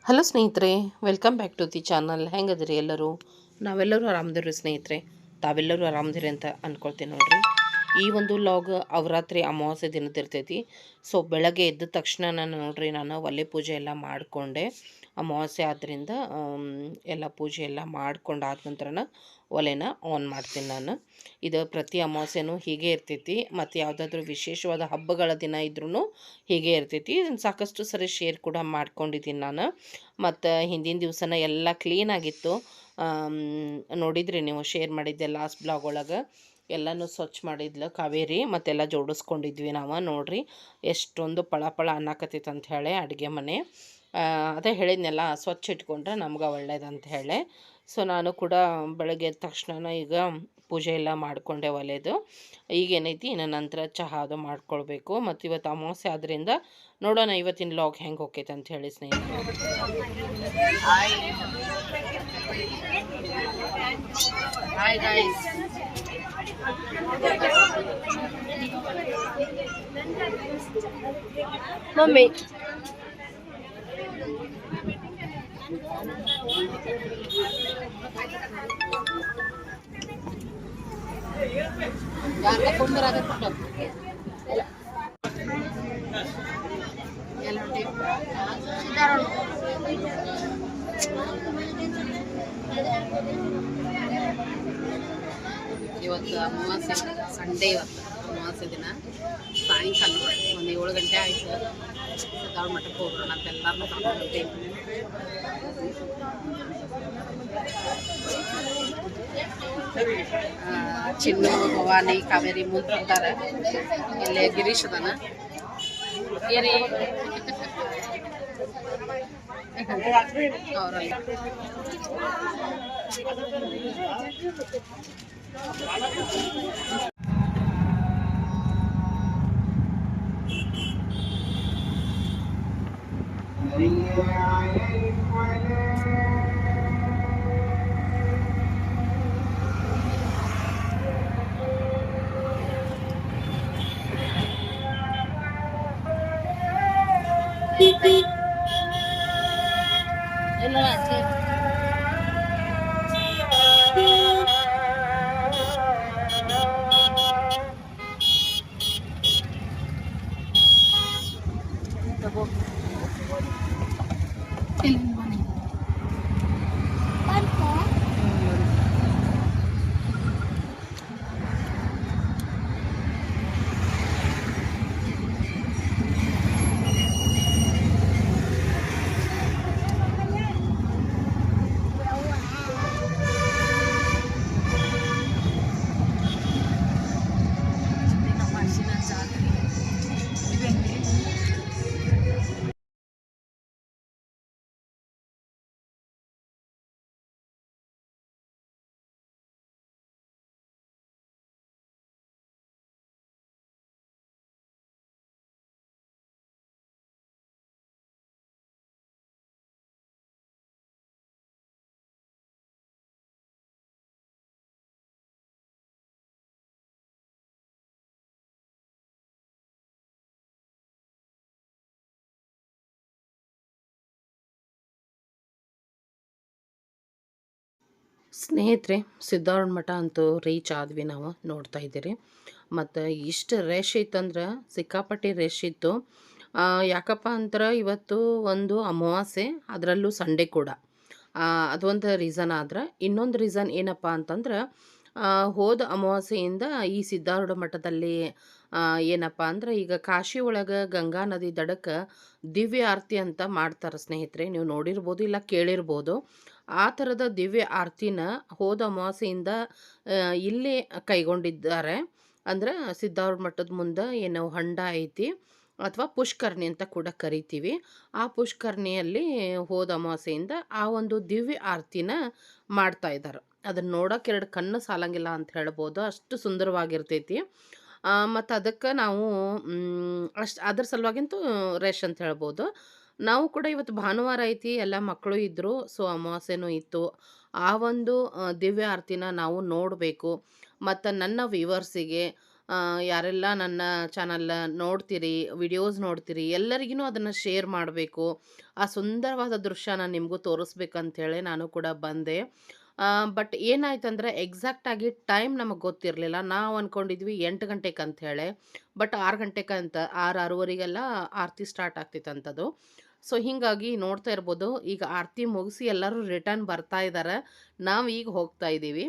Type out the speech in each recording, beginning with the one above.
Hello ಸ್ನೇಹಿತರೆ, welcome back to the channel. ಹೆಂಗದಿರಿ ಎಲ್ಲರೂ? ನಾವೆಲ್ಲರೂ ಆರಾಮದಿರಿ ಸ್ನೇಹಿತರೆ. ತಾವೆಲ್ಲರೂ ಆರಾಮದಿರಿ ಅಂತ ಅಂದ್ಕೊಳ್ತೀನಿ ನೋಡ್ರಿ. ಈ ಒಂದು ಲಾಗ್ ಅವರಾತ್ರಿ ಅಮಾವಾಸ್ಯೆ ದಿನದಿರ್ತೈತಿ. ಸೊ ಬೆಳಗ್ಗೆ ಎದ್ದ ತಕ್ಷಣ ನಾನು ಒಲೆ ಪೂಜೆ ಎಲ್ಲ ಮಾಡಿಕೊಂಡೆ. ಅಮಾವಾಸ್ಯೆ ಆದ್ದರಿಂದ ಎಲ್ಲ ಪೂಜೆ ಎಲ್ಲ ಮಾಡ್ಕೊಂಡಾದ ನಂತರನ ಒಲೆನ ಆನ್ ಮಾಡ್ತೀನಿ ನಾನು. ಇದು ಪ್ರತಿ ಅಮಾವಾಸ್ಯೆನೂ ಹೀಗೆ ಇರ್ತೈತಿ. ಮತ್ತು ಯಾವುದಾದ್ರೂ ವಿಶೇಷವಾದ ಹಬ್ಬಗಳ ದಿನ ಇದ್ರೂ ಹೀಗೆ ಇರ್ತೈತಿ. ಸಾಕಷ್ಟು ಸರಿ ಶೇರ್ ಕೂಡ ಮಾಡ್ಕೊಂಡಿದ್ದೀನಿ ನಾನು. ಮತ್ತು ಹಿಂದಿನ ದಿವಸನ ಎಲ್ಲ ಕ್ಲೀನಾಗಿತ್ತು. ನೋಡಿದ್ರಿ ನೀವು, ಶೇರ್ ಮಾಡಿದ್ದೆ ಲಾಸ್ಟ್ ಬ್ಲಾಗ್ ಒಳಗೆ. ಎಲ್ಲನೂ ಸ್ವಚ್ಛ ಮಾಡಿದ್ಲು ಕಾವೇರಿ, ಮತ್ತೆಲ್ಲ ಜೋಡಿಸ್ಕೊಂಡಿದ್ವಿ ನಾವು. ನೋಡ್ರಿ ಎಷ್ಟೊಂದು ಪಳ ಅನ್ನಕತ್ತೈತೆ ಅಂತ ಹೇಳಿ ಅಡುಗೆ ಮನೆ. ಅದೇ ಹೇಳಿದ್ನೆಲ್ಲ, ಸ್ವಚ್ಛ ಇಟ್ಕೊಂಡ್ರೆ ನಮ್ಗೆ ಒಳ್ಳೇದಂತ ಹೇಳಿ. ಸೊ ನಾನು ಕೂಡ ಬೆಳಗ್ಗೆ ಎದ್ದ ತಕ್ಷಣ ಈಗ ಪೂಜೆ ಎಲ್ಲ ಮಾಡಿಕೊಂಡೆ ಒಲೆದು. ಈಗೇನೈತಿ ಇನ್ನು ನಂತರ ಚಹಾ ಅದು ಮಾಡ್ಕೊಳ್ಬೇಕು. ಮತ್ತು ಇವತ್ತು ಅಮಾವಾಸ್ಯೆ ಆದ್ದರಿಂದ ನೋಡೋಣ ಇವತ್ತಿನ ಲಾಗ್ ಹೆಂಗೆ ಹೋಗ್ತೈತೆ ಅಂತ ಹೇಳಿ ಸ್ನೇಹಿತರೆ. ಹಾಯ್ ಗೈಸ್, ಮಮ್ಮಿ ಇವತ್ತು ಅಮಾವಾಸ್ಯೆ, ಸಂಡೇ. ಇವತ್ತು ಅಮಾವಾಸ್ಯೆ ದಿನ ಸಾಯಂಕಾಲ ಒಂದು 7 ಗಂಟೆ ಆಯಿತು. ಸಿದ್ದಾರೂಢ ಮಠಕ್ಕೆ ಹೋಗೋಣ ಅಂತ ಎಲ್ಲರನ್ನೂ ಕರ್ಕೊಂಡ್ಬಿಟ್ಟು ಚಿನ್ನು, ಭವಾನಿ, ಕಾವೇರಿ ಮುಂತಾರೆ. ಇಲ್ಲೇ ಗಿರೀಶ್ ಅದಾನ. ಏರಿ ಅವರಲ್ಲಿ ಸ್ನೇಹಿತರೆ, ಸಿದ್ದಾರೂಢ ಮಠ ಅಂತೂ ರೀಚ್ ಆದ್ವಿ ನಾವು. ನೋಡ್ತಾ ಇದ್ದೀರಿ. ಮತ್ತು ಇಷ್ಟು ರಶ್ ಇತ್ತಂದ್ರೆ ಸಿಕ್ಕಾಪಟ್ಟೆ ರಶ್ ಇತ್ತು. ಯಾಕಪ್ಪ ಅಂದ್ರೆ ಇವತ್ತು ಒಂದು ಅಮಾವಾಸ್ಯೆ, ಅದರಲ್ಲೂ ಸಂಡೇ ಕೂಡ. ಅದೊಂದು ರೀಸನ್. ಆದ್ರೆ ಇನ್ನೊಂದು ರೀಸನ್ ಏನಪ್ಪ ಅಂತಂದ್ರೆ, ಹೋದ ಅಮಾವಾಸ್ಯೆಯಿಂದ ಈ ಸಿದ್ದಾರೂಢ ಮಠದಲ್ಲಿ ಏನಪ್ಪ ಅಂದ್ರೆ, ಈಗ ಕಾಶಿ ಒಳಗೆ ಗಂಗಾ ನದಿ ದಡಕ್ಕೆ ದಿವ್ಯ ಆರತಿ ಅಂತ ಮಾಡ್ತಾರೆ ಸ್ನೇಹಿತರೆ. ನೀವು ನೋಡಿರ್ಬೋದು, ಇಲ್ಲ ಕೇಳಿರ್ಬೋದು. ಆ ಥರದ ದಿವ್ಯ ಆರತಿನ ಹೋದ ಅಮಾವಾಸ್ಯೆಯಿಂದ ಇಲ್ಲೇ ಕೈಗೊಂಡಿದ್ದಾರೆ. ಅಂದ್ರೆ ಸಿದ್ದಾರೂಢ ಮಠದ ಮುಂದೆ ಏನು ಹೊಂಡ ಐತಿ, ಅಥವಾ ಪುಷ್ಕರಣಿ ಅಂತ ಕೂಡ ಕರಿತೀವಿ. ಆ ಪುಷ್ಕರಣಿಯಲ್ಲಿ ಹೋದ ಅಮಾವಾಸ್ಯೆಯಿಂದ ಆ ಒಂದು ದಿವ್ಯ ಆರತಿನ ಮಾಡ್ತಾ ಇದ್ದಾರೆ. ಅದನ್ನು ನೋಡೋಕೆ 2 ಕಣ್ಣು ಸಾಲಂಗಿಲ್ಲ ಅಂತ ಹೇಳ್ಬೋದು, ಅಷ್ಟು ಸುಂದರವಾಗಿರ್ತೈತಿ. ಮತ್ತು ಅದಕ್ಕೆ ನಾವು ಅದ್ರ ಸಲುವಾಗಿಂತೂ ರಶ್ ಅಂತ ಹೇಳ್ಬೋದು. ನಾವು ಕೂಡ ಇವತ್ತು ಭಾನುವಾರ ಐತಿ, ಎಲ್ಲ ಮಕ್ಕಳು ಇದ್ದರು. ಸೊ ಅಮಾವಾಸ್ಯೆನೂ ಇತ್ತು. ಆ ಒಂದು ದಿವ್ಯ ಆರತಿನ ನಾವು ನೋಡಬೇಕು. ಮತ್ತು ನನ್ನ ವ್ಯೂವರ್ಸಿಗೆ ಯಾರೆಲ್ಲ ನನ್ನ ಚಾನಲ್ ನೋಡ್ತೀರಿ, ವಿಡಿಯೋಸ್ ನೋಡ್ತೀರಿ ಎಲ್ಲರಿಗೂ ಅದನ್ನು ಶೇರ್ ಮಾಡಬೇಕು. ಆ ಸುಂದರವಾದ ದೃಶ್ಯನ ನಿಮಗೂ ತೋರಿಸ್ಬೇಕಂತೇಳಿ ನಾನು ಕೂಡ ಬಂದೆ. ಬಟ್ ಏನಾಯ್ತಂದ್ರೆ ಎಕ್ಸಾಕ್ಟಾಗಿ ಟೈಮ್ ನಮಗೆ ಗೊತ್ತಿರಲಿಲ್ಲ. ನಾವು ಅಂದ್ಕೊಂಡಿದ್ವಿ 8 ಗಂಟೆಗೆ ಅಂಥೇಳಿ. ಬಟ್ 6 ಗಂಟೆಗೆ ಅಂತ 6, 6:30ಗೆಲ್ಲ ಆರತಿ ಸ್ಟಾರ್ಟ್ ಆಗ್ತಿತ್ತಂತದು. ಸೊ ಹೀಗಾಗಿ ನೋಡ್ತಾ ಇರ್ಬೋದು, ಈಗ ಆರತಿ ಮುಗಿಸಿ ಎಲ್ಲರೂ ರಿಟರ್ನ್ ಬರ್ತಾ ಇದ್ದಾರೆ. ನಾವು ಈಗ ಹೋಗ್ತಾ ಇದ್ದೀವಿ.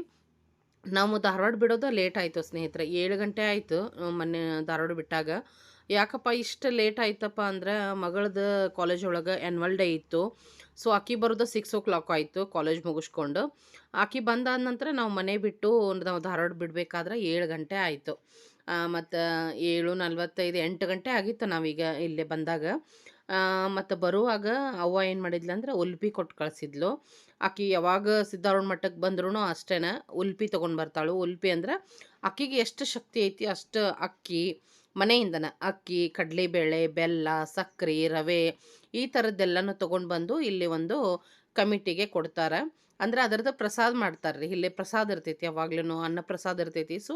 ನಾವು ಧಾರವಾಡ ಬಿಡೋದು ಲೇಟ್ ಆಯಿತು ಸ್ನೇಹಿತರೆ. 7 ಗಂಟೆ ಆಯಿತು ಮೊನ್ನೆ ಧಾರವಾಡ ಬಿಟ್ಟಾಗ. ಯಾಕಪ್ಪ ಇಷ್ಟು ಲೇಟ್ ಆಯ್ತಪ್ಪ ಅಂದ್ರೆ ಮಗಳದ್ದು ಕಾಲೇಜ್ ಒಳಗೆ ಆ್ಯನ್ವಲ್ ಡೇ ಇತ್ತು. ಸೊ ಆಕಿ ಬರೋದು 6:00 ಆಯಿತು ಕಾಲೇಜ್ ಮುಗಿಸ್ಕೊಂಡು. ಆಕಿ ಬಂದಾದ ನಂತರ ನಾವು ಮನೆ ಬಿಟ್ಟು ನಾವು ಧಾರವಾಡ ಬಿಡಬೇಕಾದ್ರೆ 7 ಗಂಟೆ ಆಯಿತು. ಮತ್ತು 7:45 8 ಗಂಟೆ ಆಗಿತ್ತು ನಾವೀಗ ಇಲ್ಲೇ ಬಂದಾಗ. ಮತ್ತು ಬರುವಾಗ ಅವ್ವ ಏನು ಮಾಡಿದ್ಲು ಅಂದ್ರೆ ಉಲ್ಪಿ ಕೊಟ್ಟು ಕಳಿಸಿದ್ಲು. ಆಕಿ ಯಾವಾಗ ಸಿದ್ಧಾರೂಢ ಮಠಕ್ಕೆ ಬಂದ್ರೂ ಅಷ್ಟೇ ಉಲ್ಪಿ ತೊಗೊಂಡು ಬರ್ತಾಳು. ಉಲ್ಪಿ ಅಂದ್ರೆ ಆಕಿಗೆ ಎಷ್ಟು ಶಕ್ತಿ ಐತಿ ಅಷ್ಟು ಅಕ್ಕಿ ಮನೆಯಿಂದನ ಅಕ್ಕಿ, ಕಡಲೆಬೇಳೆ, ಬೆಲ್ಲ, ಸಕ್ಕರೆ, ರವೆ ಈ ಥರದ್ದೆಲ್ಲನೂ ತೊಗೊಂಡು ಬಂದು ಇಲ್ಲಿ ಒಂದು ಕಮಿಟಿಗೆ ಕೊಡ್ತಾರೆ. ಅಂದ್ರೆ ಅದರದ್ದು ಪ್ರಸಾದ ಮಾಡ್ತಾರೆ ರೀ. ಇಲ್ಲಿ ಪ್ರಸಾದ ಇರ್ತೈತಿ, ಯಾವಾಗ್ಲೂ ಅನ್ನ ಪ್ರಸಾದ ಇರ್ತೈತಿ. ಸೊ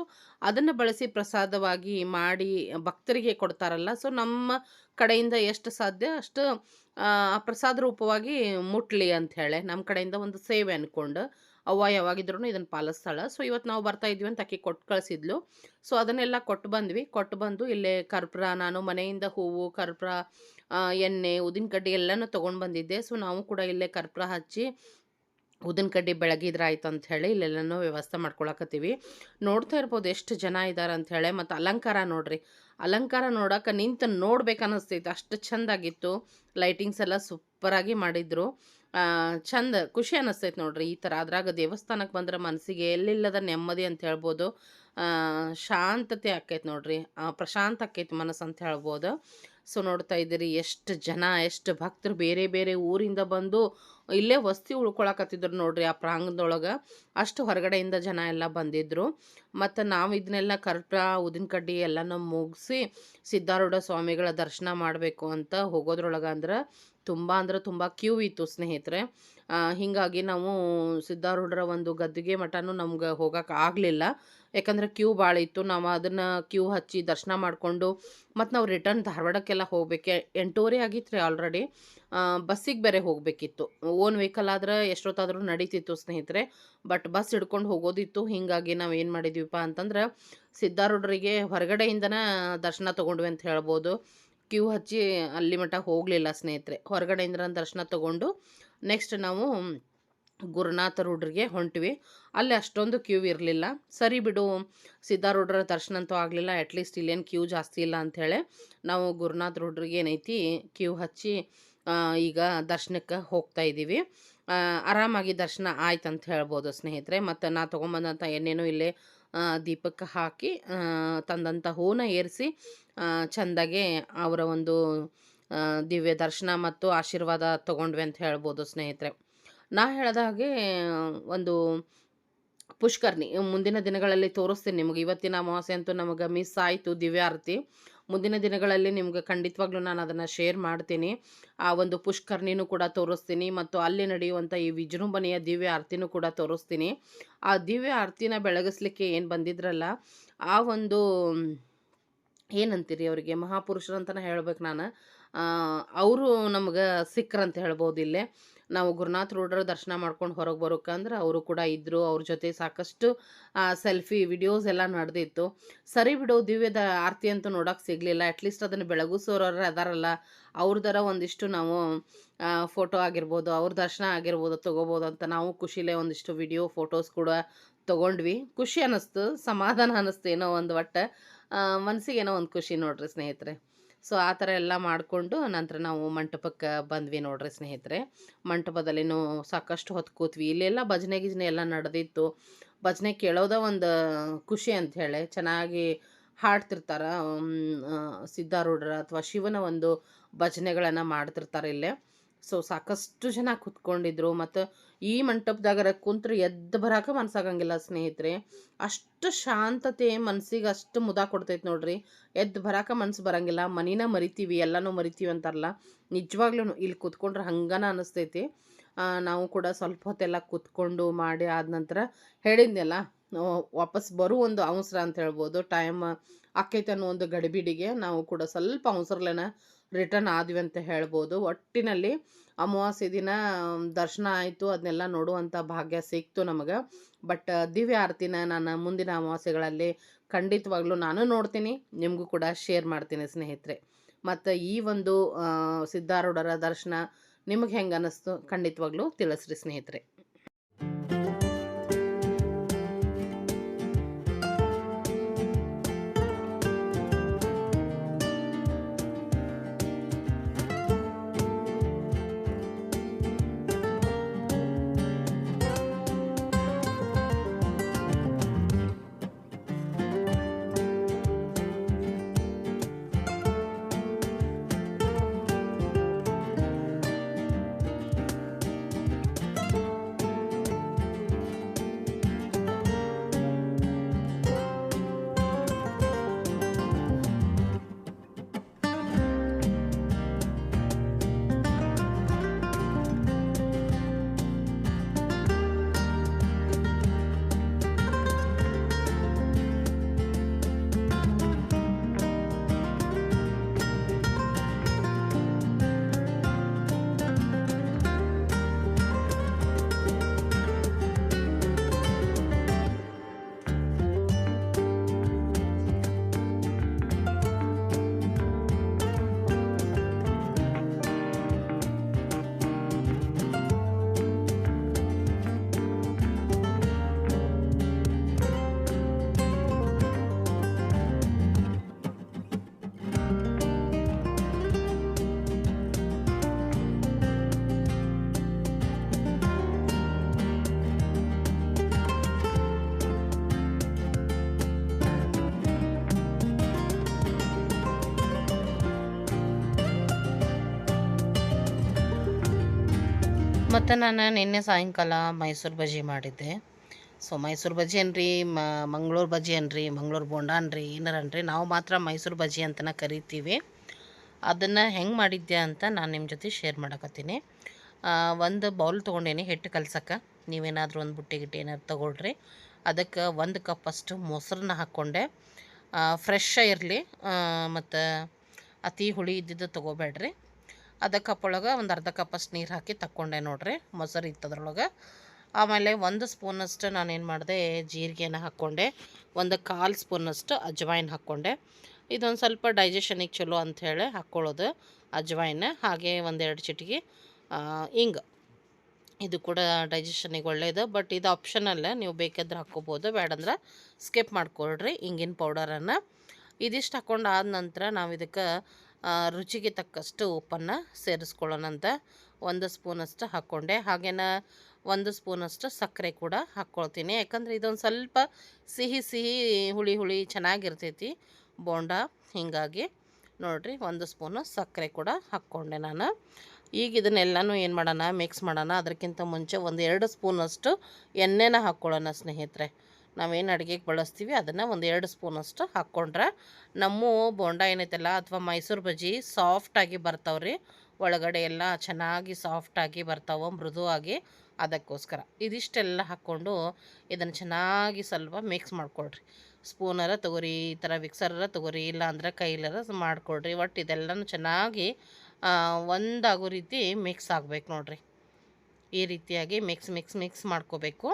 ಅದನ್ನು ಬಳಸಿ ಪ್ರಸಾದವಾಗಿ ಮಾಡಿ ಭಕ್ತರಿಗೆ ಕೊಡ್ತಾರಲ್ಲ. ಸೊ ನಮ್ಮ ಕಡೆಯಿಂದ ಎಷ್ಟು ಸಾಧ್ಯ ಅಷ್ಟು ಆ ಪ್ರಸಾದ ರೂಪವಾಗಿ ಮುಟ್ಲಿ ಅಂಥೇಳಿ ನಮ್ಮ ಕಡೆಯಿಂದ ಒಂದು ಸೇವೆ ಅಂದ್ಕೊಂಡು ಅವ್ವ ಯಾವಾಗಿದ್ರೂ ಇದನ್ನು ಪಾಲಿಸ್ತಾಳೆ. ಸೊ ಇವತ್ತು ನಾವು ಬರ್ತಾ ಇದ್ವಿ ಅಂತ ಆಕೆ ಕೊಟ್ಟು ಕಳಿಸಿದ್ಲು. ಸೊ ಅದನ್ನೆಲ್ಲ ಕೊಟ್ಟು ಬಂದ್ವಿ. ಕೊಟ್ಟು ಬಂದು ಇಲ್ಲೇ ಕರ್ಪೂರ, ನಾನು ಮನೆಯಿಂದ ಹೂವು, ಕರ್ಪೂರ, ಎಣ್ಣೆ, ಉದ್ದಿನ ಕಡ್ಡಿ ಎಲ್ಲನೂ ತೊಗೊಂಡು ಬಂದಿದ್ದೆ. ಸೊ ನಾವು ಕೂಡ ಇಲ್ಲೇ ಕರ್ಪೂರ ಹಚ್ಚಿ ಉದ್ದಿನ ಕಡ್ಡಿ ಬೆಳಗಿದ್ರೆ ಆಯ್ತು ಅಂಥೇಳಿ ಇಲ್ಲೆಲ್ಲನೂ ವ್ಯವಸ್ಥೆ ಮಾಡ್ಕೊಳಕತ್ತೀವಿ. ನೋಡ್ತಾ ಇರ್ಬೋದು ಎಷ್ಟು ಜನ ಇದ್ದಾರೆ ಅಂಥೇಳಿ. ಮತ್ತು ಅಲಂಕಾರ ನೋಡ್ರಿ, ಅಲಂಕಾರ ನೋಡೋಕೆ ನಿಂತು ನೋಡ್ಬೇಕು ಅಷ್ಟು ಚೆಂದಾಗಿತ್ತು. ಲೈಟಿಂಗ್ಸ್ ಎಲ್ಲ ಸೂಪರಾಗಿ ಮಾಡಿದ್ರು. ಚಂದ ಖುಷಿ ಅನ್ನಿಸ್ತೈತೆ ನೋಡ್ರಿ ಈ ಥರ. ಅದ್ರಾಗ ದೇವಸ್ಥಾನಕ್ಕೆ ಬಂದ್ರೆ ಮನಸ್ಸಿಗೆ ಎಲ್ಲಿಲ್ಲದ ನೆಮ್ಮದಿ ಅಂತ ಹೇಳ್ಬೋದು. ಶಾಂತತೆ ಆಕೈತೆ ನೋಡ್ರಿ, ಪ್ರಶಾಂತ ಆಕೈತೆ ಮನಸ್ಸು ಅಂತ ಹೇಳ್ಬೋದು. ಸೊ ನೋಡ್ತಾ ಇದ್ದೀರಿ ಎಷ್ಟು ಜನ, ಎಷ್ಟು ಭಕ್ತರು ಬೇರೆ ಬೇರೆ ಊರಿಂದ ಬಂದು ಇಲ್ಲೇ ವಸ್ತಿ ಉಳ್ಕೊಳಕತ್ತಿದ್ರು ನೋಡ್ರಿ ಆ ಪ್ರಾಂಗಣದೊಳಗೆ. ಅಷ್ಟು ಹೊರಗಡೆಯಿಂದ ಜನ ಎಲ್ಲ ಬಂದಿದ್ದರು. ಮತ್ತು ನಾವು ಇದನ್ನೆಲ್ಲ ಕರ್ಪೂರ, ಉದ್ದಿನ ಕಡ್ಡಿ ಎಲ್ಲನೂ ಮುಗಿಸಿ ಸಿದ್ಧಾರೂಢ ಸ್ವಾಮಿಗಳ ದರ್ಶನ ಮಾಡಬೇಕು ಅಂತ ಹೋಗೋದ್ರೊಳಗೆ ಅಂದ್ರೆ ತುಂಬ ಕ್ಯೂ ಇತ್ತು ಸ್ನೇಹಿತರೆ. ಹೀಗಾಗಿ ನಾವು ಸಿದ್ಧಾರೂಢರ ಒಂದು ಗದ್ದುಗೆ ಮಠನೂ ನಮ್ಗೆ ಹೋಗೋಕೆ ಆಗಲಿಲ್ಲ. ಯಾಕಂದರೆ ಕ್ಯೂ ಭಾಳ ಇತ್ತು. ನಾವು ಅದನ್ನು ಕ್ಯೂ ಹಚ್ಚಿ ದರ್ಶನ ಮಾಡಿಕೊಂಡು ಮತ್ತು ನಾವು ರಿಟರ್ನ್ ಧಾರವಾಡಕ್ಕೆಲ್ಲ ಹೋಗ್ಬೇಕು. 8:30 ಆಗಿತ್ತು ರೀ ಆಲ್ರೆಡಿ. ಬಸ್ಸಿಗೆ ಬೇರೆ ಹೋಗಬೇಕಿತ್ತು. ಓನ್ ವೆಹಿಕಲ್ ಆದ್ರೆ ಎಷ್ಟೊತ್ತಾದರೂ ನಡೀತಿತ್ತು ಸ್ನೇಹಿತರೆ. ಬಟ್ ಬಸ್ ಹಿಡ್ಕೊಂಡು ಹೋಗೋದಿತ್ತು. ಹೀಗಾಗಿ ನಾವು ಏನು ಮಾಡಿದ್ವಿಪ್ಪ ಅಂತಂದ್ರೆ ಸಿದ್ಧಾರೂಢರಿಗೆ ಹೊರಗಡೆಯಿಂದನೇ ದರ್ಶನ ತೊಗೊಂಡ್ವಿ ಅಂತ ಹೇಳ್ಬೋದು. ಕ್ಯೂ ಹಚ್ಚಿ ಅಲ್ಲಿ ಮಟ್ಟ ಹೋಗಲಿಲ್ಲ ಸ್ನೇಹಿತರೆ. ಹೊರಗಡೆಯಿಂದ ದರ್ಶನ ತೊಗೊಂಡು ನೆಕ್ಸ್ಟ್ ನಾವು ಗುರುನಾಥ ರೂಢರಿಗೆ ಹೊಂಟ್ವಿ. ಅಲ್ಲಿ ಅಷ್ಟೊಂದು ಕ್ಯೂ ಇರಲಿಲ್ಲ. ಸರಿ ಬಿಡು, ಸಿದ್ಧಾರೂಢರ ದರ್ಶನ ಅಂತೂ ಆಗಲಿಲ್ಲ, ಅಟ್ಲೀಸ್ಟ್ ಇಲ್ಲೇನು ಕ್ಯೂ ಜಾಸ್ತಿ ಇಲ್ಲ ಅಂಥೇಳಿ ನಾವು ಗುರುನಾಥ ರೂಢರಿಗೆ ಏನೈತಿ ಕ್ಯೂ ಹಚ್ಚಿ ಈಗ ದರ್ಶನಕ್ಕೆ ಹೋಗ್ತಾ ಇದ್ದೀವಿ. ಆರಾಮಾಗಿ ದರ್ಶನ ಆಯ್ತು ಅಂತ ಹೇಳ್ಬೋದು ಸ್ನೇಹಿತರೆ. ಮತ್ತು ನಾ ತೊಗೊಂಬಂದಂಥ ಎಣ್ಣೆನೂ ಇಲ್ಲೇ ದೀಪಕ್ಕೆ ಹಾಕಿ ತಂದಂಥ ಹೂನ ಏರಿಸಿ ಚೆಂದಾಗೆ ಅವರ ಒಂದು ದಿವ್ಯ ದರ್ಶನ ಮತ್ತು ಆಶೀರ್ವಾದ ತೊಗೊಂಡ್ವಿ ಅಂತ ಹೇಳ್ಬೋದು ಸ್ನೇಹಿತರೆ. ನಾ ಹೇಳಿದ ಹಾಗೆ ಒಂದು ಪುಷ್ಕರ್ಣಿ ಮುಂದಿನ ದಿನಗಳಲ್ಲಿ ತೋರಿಸ್ತೀನಿ ನಿಮಗೆ. ಇವತ್ತಿನ ಅಮಾವಾಸ್ಯೆ ಅಂತೂ ನಮಗೆ ಮಿಸ್ ಆಯಿತು ದಿವ್ಯಾರತಿ. ಮುಂದಿನ ದಿನಗಳಲ್ಲಿ ನಿಮ್ಗೆ ಖಂಡಿತವಾಗ್ಲೂ ನಾನು ಅದನ್ನು ಶೇರ್ ಮಾಡ್ತೀನಿ. ಆ ಒಂದು ಪುಷ್ಕರ್ಣಿನೂ ಕೂಡ ತೋರಿಸ್ತೀನಿ ಮತ್ತು ಅಲ್ಲಿ ನಡೆಯುವಂಥ ಈ ವಿಜೃಂಭಣೆಯ ದಿವ್ಯ ಆರತಿನೂ ಕೂಡ ತೋರಿಸ್ತೀನಿ. ಆ ದಿವ್ಯ ಆರತಿನ ಬೆಳಗಿಸ್ಲಿಕ್ಕೆ ಏನು ಬಂದಿದ್ರಲ್ಲ, ಆ ಒಂದು ಏನಂತೀರಿ ಅವರಿಗೆ, ಮಹಾಪುರುಷರು ಅಂತಲೇ ಹೇಳ್ಬೇಕು ನಾನು. ಅವರು ನಮ್ಗೆ ಸಿಕ್ಕ್ರಂತ ಹೇಳ್ಬೋದು ಇಲ್ಲೇ. ನಾವು ಗುರುನಾಥ ರೂಢರ ದರ್ಶನ ಮಾಡ್ಕೊಂಡು ಹೊರಗೆ ಬರೋಕ್ಕಂದ್ರೆ ಅವರು ಕೂಡ ಇದ್ದರು. ಅವ್ರ ಜೊತೆ ಸಾಕಷ್ಟು ಸೆಲ್ಫಿ ವಿಡಿಯೋಸ್ ಎಲ್ಲ ನಡೆದಿತ್ತು. ಸರಿ ಬಿಡು, ದಿವ್ಯದ ಆರತಿ ಅಂತೂ ನೋಡೋಕೆ ಸಿಗಲಿಲ್ಲ. ಅಟ್ಲೀಸ್ಟ್ ಅದನ್ನು ಬೆಳಗಿಸೋರು ಅದಾರಲ್ಲ, ಅವ್ರದರ ಒಂದಿಷ್ಟು ನಾವು ಫೋಟೋ ಆಗಿರ್ಬೋದು, ಅವ್ರ ದರ್ಶನ ಆಗಿರ್ಬೋದು ತೊಗೋಬೋದು ಅಂತ ನಾವು ಖುಷಿಲೇ ಒಂದಿಷ್ಟು ವಿಡಿಯೋ ಫೋಟೋಸ್ ಕೂಡ ತೊಗೊಂಡ್ವಿ. ಖುಷಿ ಅನ್ನಿಸ್ತು, ಸಮಾಧಾನ ಅನ್ನಿಸ್ತು, ಏನೋ ಒಂದು ಒಟ್ಟು ಮನಸ್ಸಿಗೆ ಏನೋ ಒಂದು ಖುಷಿ ನೋಡ್ರಿ ಸ್ನೇಹಿತರೆ. ಸೊ ಆ ಥರ ಎಲ್ಲ ಮಾಡಿಕೊಂಡು ನಂತರ ನಾವು ಮಂಟಪಕ್ಕೆ ಬಂದ್ವಿ ನೋಡ್ರಿ ಸ್ನೇಹಿತರೆ. ಮಂಟಪದಲ್ಲಿನೂ ಸಾಕಷ್ಟು ಹೊತ್ತು ಕೂತ್ವಿ. ಇಲ್ಲೆಲ್ಲ ಭಜನೆ ಗಿಜನೆ ಎಲ್ಲ ನಡೆದಿತ್ತು. ಭಜನೆ ಕೇಳೋದ ಒಂದು ಖುಷಿ ಅಂಥೇಳಿ. ಚೆನ್ನಾಗಿ ಹಾಡ್ತಿರ್ತಾರೆ ಸಿದ್ಧಾರೂಢರ ಅಥವಾ ಶಿವನ ಒಂದು ಭಜನೆಗಳನ್ನು ಮಾಡ್ತಿರ್ತಾರೆ ಇಲ್ಲೇ. ಸೊ ಸಾಕಷ್ಟು ಜನ ಕೂತ್ಕೊಂಡಿದ್ರು. ಮತ್ತು ಈ ಮಂಟಪದಾಗರ ಕುಂತ್ರೆ ಎದ್ದು ಬರೋಕೆ ಮನಸ್ಸಾಗಂಗಿಲ್ಲ ಸ್ನೇಹಿತರೆ. ಅಷ್ಟು ಶಾಂತತೆ ಮನಸ್ಸಿಗೆ ಅಷ್ಟು ಮುದ ಕೊಡ್ತೈತೆ ನೋಡ್ರಿ. ಎದ್ದು ಬರೋಕೆ ಮನಸ್ಸು ಬರೋಂಗಿಲ್ಲ. ಮನಿನ ಮರಿತೀವಿ, ಎಲ್ಲನೂ ಮರಿತೀವಿ ಅಂತಾರಲ್ಲ, ನಿಜವಾಗ್ಲೂ ಇಲ್ಲಿ ಕೂತ್ಕೊಂಡ್ರೆ ಹಂಗನ ಅನ್ನಿಸ್ತೈತಿ. ನಾವು ಕೂಡ ಸ್ವಲ್ಪ ಹೊತ್ತೆಲ್ಲ ಕೂತ್ಕೊಂಡು ಮಾಡಿ ಆದ ನಂತರ ಹೇಳಿದ್ನಲ್ಲ ವಾಪಸ್ ಬರೋ ಒಂದು ಅವಸರ ಅಂತ ಹೇಳ್ಬೋದು. ಟೈಮ್ ಆಕ್ಕೈತೆ ಅನ್ನೋ ಒಂದು ಗಡಿಬಿಡಿಗೆ ನಾವು ಕೂಡ ಸ್ವಲ್ಪ ಅವಸರಲೇನ ರಿಟರ್ನ್ ಆದ್ವಿ ಅಂತ ಹೇಳ್ಬೋದು. ಒಟ್ಟಿನಲ್ಲಿ ಅಮಾವಾಸ್ಯೆ ದಿನ ದರ್ಶನ ಆಯಿತು, ಅದನ್ನೆಲ್ಲ ನೋಡುವಂಥ ಭಾಗ್ಯ ಸಿಕ್ತು ನಮಗೆ. ಬಟ್ ದಿವ್ಯ ಆರತಿನ ನಾನು ಮುಂದಿನ ಅಮಾವಾಸ್ಯೆಗಳಲ್ಲಿ ಖಂಡಿತವಾಗ್ಲೂ ನಾನು ನೋಡ್ತೀನಿ, ನಿಮಗೂ ಕೂಡ ಶೇರ್ ಮಾಡ್ತೀನಿ ಸ್ನೇಹಿತರೆ. ಮತ್ತು ಈ ಒಂದು ಸಿದ್ಧಾರೂಢರ ದರ್ಶನ ನಿಮಗೆ ಹೆಂಗೆ ಅನ್ನಿಸ್ತು ಖಂಡಿತವಾಗ್ಲೂ ತಿಳಿಸ್ರಿ ಸ್ನೇಹಿತರೆ. ಮತ್ತು ನಾನು ನಿನ್ನೆ ಸಾಯಂಕಾಲ ಮೈಸೂರು ಬಜ್ಜಿ ಮಾಡಿದ್ದೆ. ಸೊ ಮೈಸೂರು ಬಜ್ಜಿ ಅನ್ರಿ, ಮಂಗಳೂರು ಬಜ್ಜಿ ಅನ್ರಿ, ಮಂಗಳೂರು ಬೋಂಡ ಅನ್ರಿ, ಏನಾರನ್ರಿ, ನಾವು ಮಾತ್ರ ಮೈಸೂರು ಬಜ್ಜಿ ಅಂತಲೇ ಕರಿತೀವಿ. ಅದನ್ನು ಹೆಂಗೆ ಮಾಡಿದ್ದೆ ಅಂತ ನಾನು ನಿಮ್ಮ ಜೊತೆ ಶೇರ್ ಮಾಡಕತ್ತೀನಿ. ಒಂದು ಬೌಲ್ ತೊಗೊಂಡೇನಿ ಹಿಟ್ಟು ಕಲ್ಸಕ್ಕೆ. ನೀವೇನಾದರೂ ಒಂದು ಬುಟ್ಟಿ ಗಿಟ್ಟಿ ಏನಾದ್ರು ತೊಗೊಳ್ರಿ. ಅದಕ್ಕೆ 1 ಕಪ್ಪಷ್ಟು ಮೊಸರನ್ನ ಹಾಕ್ಕೊಂಡೆ. ಫ್ರೆಶ್ ಇರಲಿ, ಮತ್ತು ಅತಿ ಹುಳಿ ಇದ್ದಿದ್ದು ತೊಗೋಬೇಡ್ರಿ. ಅದ ಕಪ್ಪೊಳಗೆ ಒಂದು ಅರ್ಧ ಕಪ್ಪಷ್ಟು ನೀರು ಹಾಕಿ ತಕ್ಕೊಂಡೆ ನೋಡ್ರಿ, ಮೊಸರು ಇತ್ತದ್ರೊಳಗೆ. ಆಮೇಲೆ 1 ಸ್ಪೂನಷ್ಟು ನಾನೇನು ಮಾಡಿದೆ, ಜೀರಿಗೆನ ಹಾಕ್ಕೊಂಡೆ. 1/4 ಸ್ಪೂನಷ್ಟು ಅಜ್ವಾಯಿನ್ ಹಾಕ್ಕೊಂಡೆ. ಇದೊಂದು ಸ್ವಲ್ಪ ಡೈಜೆಷನಿಗೆ ಚಲೋ ಅಂಥೇಳಿ ಹಾಕ್ಕೊಳ್ಳೋದು ಅಜ್ವಾಯಿನ. ಹಾಗೆ 1-2 ಚಿಟಿಕೆ ಹಿಂಗೆ, ಇದು ಕೂಡ ಡೈಜೆಷನಿಗೆ ಒಳ್ಳೆಯದು. ಬಟ್ ಇದು ಆಪ್ಷನಲ್ಲ, ನೀವು ಬೇಕಾದ್ರೆ ಹಾಕ್ಕೋಬೋದು, ಬೇಡಂದ್ರೆ ಸ್ಕಿಪ್ ಮಾಡ್ಕೊಳ್ರಿ ಹಿಂಗಿನ ಪೌಡರನ್ನು. ಇದಿಷ್ಟು ಹಾಕ್ಕೊಂಡು ಆದ ನಂತರ ನಾವು ಇದಕ್ಕೆ ರುಚಿಗೆ ತಕ್ಕಷ್ಟು ಉಪ್ಪನ್ನು ಸೇರಿಸ್ಕೊಳ್ಳೋಣಂತ 1 ಸ್ಪೂನಷ್ಟು ಹಾಕ್ಕೊಂಡೆ. ಹಾಗೇನ 1 ಸ್ಪೂನಷ್ಟು ಸಕ್ಕರೆ ಕೂಡ ಹಾಕ್ಕೊಳ್ತೀನಿ, ಯಾಕಂದರೆ ಇದೊಂದು ಸ್ವಲ್ಪ ಸಿಹಿ ಸಿಹಿ ಹುಳಿ ಹುಳಿ ಚೆನ್ನಾಗಿರ್ತೈತಿ ಬೋಂಡ. ಹೀಗಾಗಿ ನೋಡಿರಿ, 1 ಸ್ಪೂನು ಸಕ್ಕರೆ ಕೂಡ ಹಾಕ್ಕೊಂಡೆ ನಾನು. ಈಗ ಇದನ್ನೆಲ್ಲನೂ ಏನು ಮಾಡೋಣ, ಮಿಕ್ಸ್ ಮಾಡೋಣ. ಅದಕ್ಕಿಂತ ಮುಂಚೆ 1-2 ಸ್ಪೂನಷ್ಟು ಎಣ್ಣೆನ ಹಾಕ್ಕೊಳ್ಳೋಣ ಸ್ನೇಹಿತರೆ. ನಾವೇನು ಅಡುಗೆಗೆ ಬಳಸ್ತೀವಿ ಅದನ್ನು 1-2 ಸ್ಪೂನಷ್ಟು ಹಾಕ್ಕೊಂಡ್ರೆ ನಮ್ಮ ಬೋಂಡ ಏನೈತಲ್ಲ, ಅಥವಾ ಮೈಸೂರು ಬಜ್ಜಿ ಸಾಫ್ಟಾಗಿ ಬರ್ತಾವ್ರಿ. ಒಳಗಡೆ ಎಲ್ಲ ಚೆನ್ನಾಗಿ ಸಾಫ್ಟಾಗಿ ಬರ್ತಾವೆ, ಮೃದುವಾಗಿ. ಅದಕ್ಕೋಸ್ಕರ ಇದಿಷ್ಟೆಲ್ಲ ಹಾಕ್ಕೊಂಡು ಇದನ್ನು ಚೆನ್ನಾಗಿ ಸ್ವಲ್ಪ ಮಿಕ್ಸ್ ಮಾಡ್ಕೊಳ್ರಿ. ಸ್ಪೂನರ ತೊಗೊರಿ, ಈ ಥರ ಮಿಕ್ಸರ ತೊಗೊರಿ, ಇಲ್ಲ ಅಂದ್ರೆ ಕೈಲರ ಮಾಡ್ಕೊಳ್ರಿ. ಒಟ್ಟು ಇದೆಲ್ಲನೂ ಚೆನ್ನಾಗಿ ಒಂದಾಗೋ ರೀತಿ ಮಿಕ್ಸ್ ಆಗಬೇಕು ನೋಡಿರಿ. ಈ ರೀತಿಯಾಗಿ ಮಿಕ್ಸ್ ಮಾಡ್ಕೋಬೇಕು.